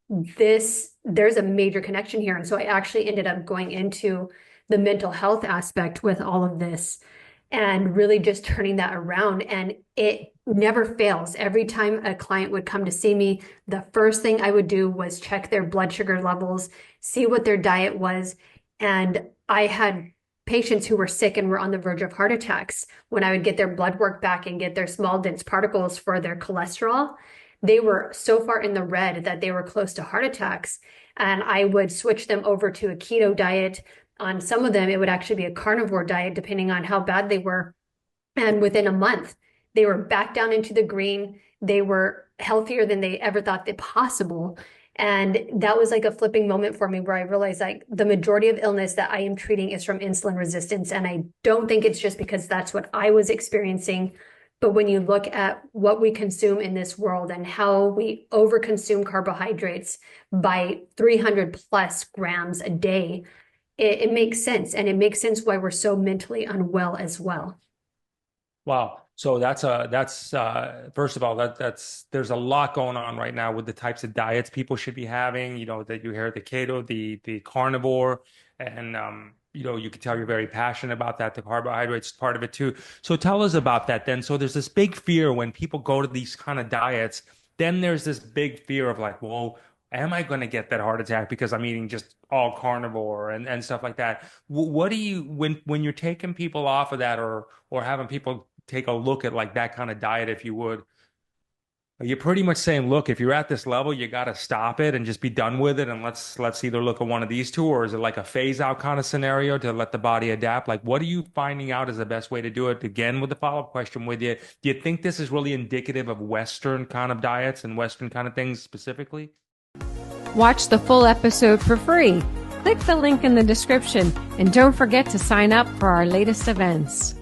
there's a major connection here. And so I actually ended up going into the mental health aspect with all of this and really just turning that around. And it never fails. Every time a client would come to see me, the first thing I would do was check their blood sugar levels, see what their diet was. And I had patients who were sick and were on the verge of heart attacks. When I would get their blood work back and get their small dense particles for their cholesterol, they were so far in the red that they were close to heart attacks. And I would switch them over to a keto diet. On some of them, it would actually be a carnivore diet, depending on how bad they were. And within a month, they were back down into the green. They were healthier than they ever thought that possible. And that was like a flipping moment for me where I realized like the majority of illness that I am treating is from insulin resistance. And I don't think it's just because that's what I was experiencing. But when you look at what we consume in this world and how we overconsume carbohydrates by 300 plus grams a day, it makes sense. And it makes sense why we're so mentally unwell as well. Wow. So that's first of all, that's there's a lot going on right now with the types of diets people should be having. You know, that you hear the keto, the carnivore, and you know, you can tell you're very passionate about that. The carbohydrates part of it too. So tell us about that then. So there's this big fear when people go to these kind of diets, then there's this big fear of like, well, am I going to get that heart attack because I'm eating just all carnivore and stuff like that? What do you when you're taking people off of that or having people take a look at like that kind of diet, if you would, you're pretty much saying, look, if you're at this level, you got to stop it and just be done with it, and let's either look at one of these two, or is it like a phase out kind of scenario to let the body adapt? Like, what are you finding out is the best way to do it? Again, with the follow-up question with you, do you think this is really indicative of Western kind of diets and Western kind of things specifically? Watch the full episode for free. Click the link in the description and don't forget to sign up for our latest events.